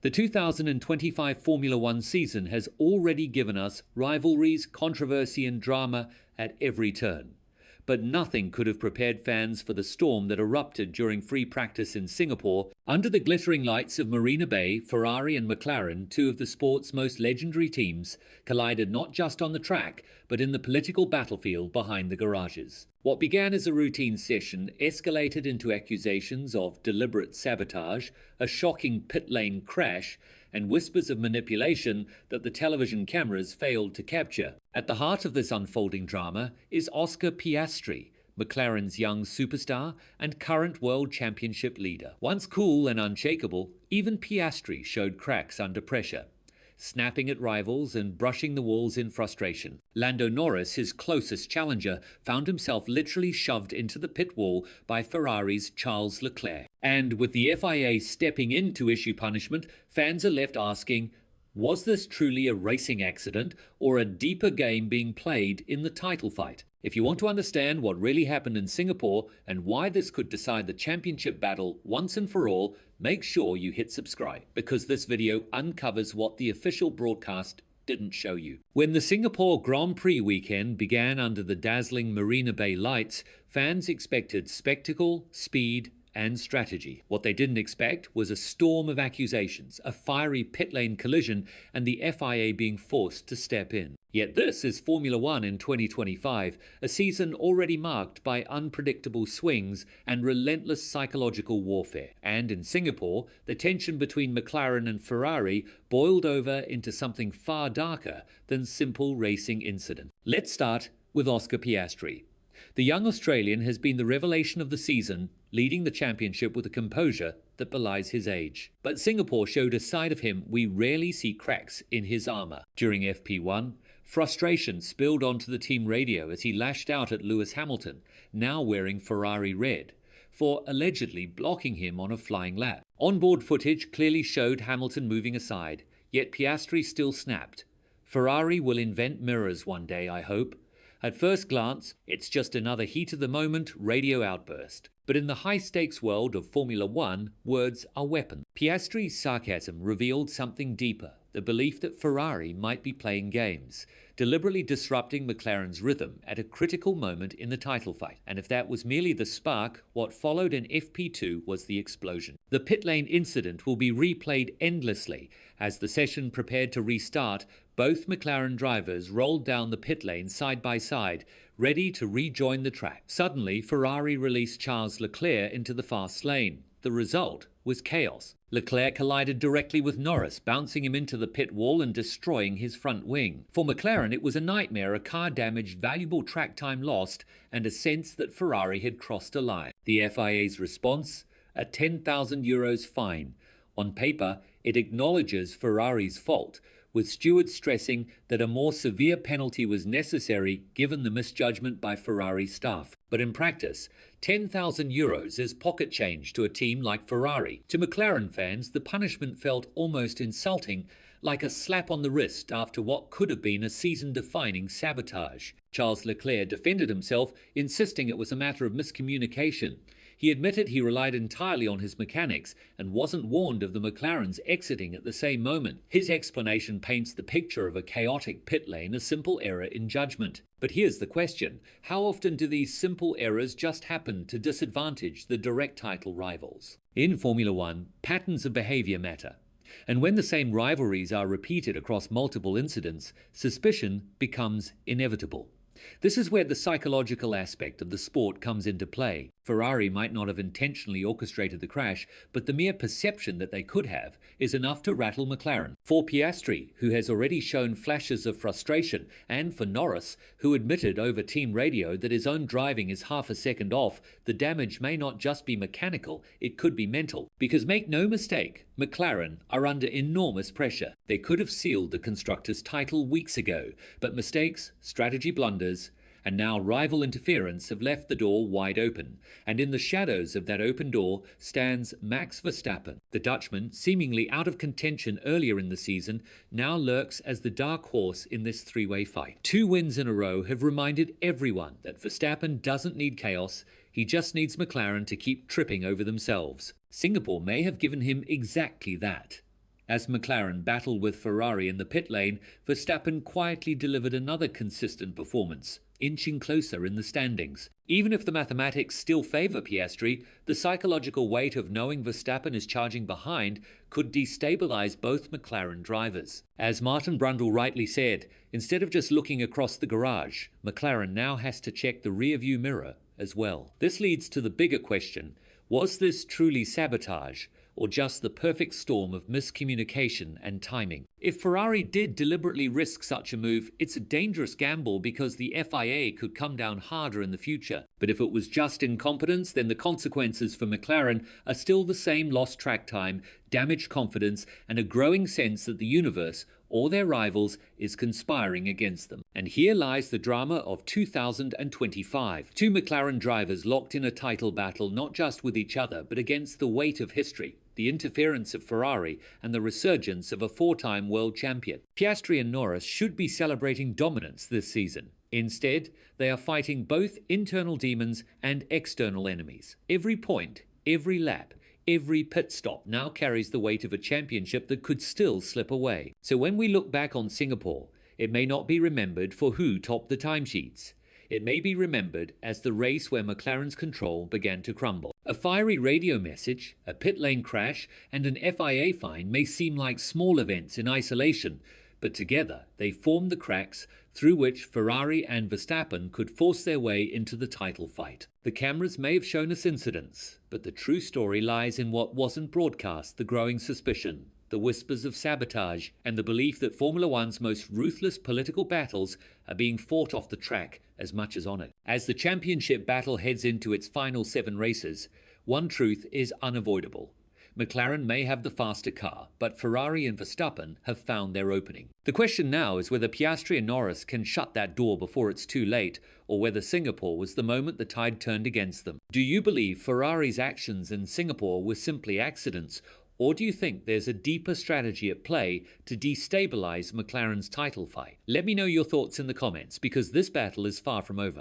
The 2025 Formula One season has already given us rivalries, controversy, and drama at every turn. But nothing could have prepared fans for the storm that erupted during free practice in Singapore. Under the glittering lights of Marina Bay, Ferrari and McLaren, two of the sport's most legendary teams, collided not just on the track, but in the political battlefield behind the garages. What began as a routine session escalated into accusations of deliberate sabotage, a shocking pit lane crash, and whispers of manipulation that the television cameras failed to capture. At the heart of this unfolding drama is Oscar Piastri, McLaren's young superstar and current world championship leader. Once cool and unshakable, even Piastri showed cracks under pressure, snapping at rivals and brushing the walls in frustration. Lando Norris, his closest challenger, found himself literally shoved into the pit wall by Ferrari's Charles Leclerc. And with the FIA stepping in to issue punishment, fans are left asking, was this truly a racing accident or a deeper game being played in the title fight? If you want to understand what really happened in Singapore and why this could decide the championship battle once and for all, make sure you hit subscribe, because this video uncovers what the official broadcast didn't show you. When the Singapore Grand Prix weekend began under the dazzling Marina Bay lights, fans expected spectacle, speed, and strategy. What they didn't expect was a storm of accusations, a fiery pit lane collision, and the FIA being forced to step in. Yet this is Formula One in 2025, a season already marked by unpredictable swings and relentless psychological warfare. And in Singapore, the tension between McLaren and Ferrari boiled over into something far darker than simple racing incident. Let's start with Oscar Piastri. The young Australian has been the revelation of the season, leading the championship with a composure that belies his age. But Singapore showed a side of him we rarely see cracks in his armor. During FP1, frustration spilled onto the team radio as he lashed out at Lewis Hamilton, now wearing Ferrari red, for allegedly blocking him on a flying lap. Onboard footage clearly showed Hamilton moving aside, yet Piastri still snapped. Ferrari will invent mirrors one day, I hope. At first glance, it's just another heat-of-the-moment radio outburst. But in the high-stakes world of Formula One, words are weapons. Piastri's sarcasm revealed something deeper, the belief that Ferrari might be playing games, deliberately disrupting McLaren's rhythm at a critical moment in the title fight. And if that was merely the spark, what followed in FP2 was the explosion. The pit lane incident will be replayed endlessly. As the session prepared to restart, both McLaren drivers rolled down the pit lane side by side, ready to rejoin the track. Suddenly, Ferrari released Charles Leclerc into the fast lane. The result was chaos. Leclerc collided directly with Norris, bouncing him into the pit wall and destroying his front wing. For McLaren, it was a nightmare, a car damaged, valuable track time lost, and a sense that Ferrari had crossed a line. The FIA's response? A €10,000 fine. On paper, it acknowledges Ferrari's fault, with stewards stressing that a more severe penalty was necessary given the misjudgment by Ferrari staff. But in practice, €10,000 is pocket change to a team like Ferrari. To McLaren fans, the punishment felt almost insulting, like a slap on the wrist after what could have been a season-defining sabotage. Charles Leclerc defended himself, insisting it was a matter of miscommunication. He admitted he relied entirely on his mechanics and wasn't warned of the McLarens exiting at the same moment. His explanation paints the picture of a chaotic pit lane, a simple error in judgment. But here's the question: how often do these simple errors just happen to disadvantage the direct title rivals? In Formula One, patterns of behavior matter. And when the same rivalries are repeated across multiple incidents, suspicion becomes inevitable. This is where the psychological aspect of the sport comes into play. Ferrari might not have intentionally orchestrated the crash, but the mere perception that they could have is enough to rattle McLaren. For Piastri, who has already shown flashes of frustration, and for Norris, who admitted over team radio that his own driving is half a second off, the damage may not just be mechanical, it could be mental. Because make no mistake, McLaren are under enormous pressure. They could have sealed the Constructors' title weeks ago, but mistakes, strategy blunders, and now rival interference have left the door wide open, and in the shadows of that open door stands Max Verstappen. The Dutchman, seemingly out of contention earlier in the season, now lurks as the dark horse in this three-way fight. 2 wins in a row have reminded everyone that Verstappen doesn't need chaos, he just needs McLaren to keep tripping over themselves. Singapore may have given him exactly that. As McLaren battled with Ferrari in the pit lane, Verstappen quietly delivered another consistent performance, inching closer in the standings. Even if the mathematics still favour Piastri, the psychological weight of knowing Verstappen is charging behind could destabilise both McLaren drivers. As Martin Brundle rightly said, instead of just looking across the garage, McLaren now has to check the rearview mirror as well. This leads to the bigger question: was this truly sabotage, or just the perfect storm of miscommunication and timing? If Ferrari did deliberately risk such a move, it's a dangerous gamble because the FIA could come down harder in the future. But if it was just incompetence, then the consequences for McLaren are still the same: lost track time, damaged confidence, and a growing sense that the universe, or their rivals, is conspiring against them. And here lies the drama of 2025. Two McLaren drivers locked in a title battle not just with each other, but against the weight of history, the interference of Ferrari, and the resurgence of a four-time world champion. Piastri and Norris should be celebrating dominance this season. Instead, they are fighting both internal demons and external enemies. Every point, every lap, every pit stop now carries the weight of a championship that could still slip away. So when we look back on Singapore, it may not be remembered for who topped the timesheets. It may be remembered as the race where McLaren's control began to crumble. A fiery radio message, a pit lane crash, and an FIA fine may seem like small events in isolation, but together they formed the cracks through which Ferrari and Verstappen could force their way into the title fight. The cameras may have shown us incidents, but the true story lies in what wasn't broadcast: the growing suspicion, the whispers of sabotage, and the belief that Formula One's most ruthless political battles are being fought off the track as much as on it. As the championship battle heads into its final 7 races, one truth is unavoidable: McLaren may have the faster car, but Ferrari and Verstappen have found their opening. The question now is whether Piastri and Norris can shut that door before it's too late, or whether Singapore was the moment the tide turned against them. Do you believe Ferrari's actions in Singapore were simply accidents, or do you think there's a deeper strategy at play to destabilize McLaren's title fight? Let me know your thoughts in the comments, because this battle is far from over.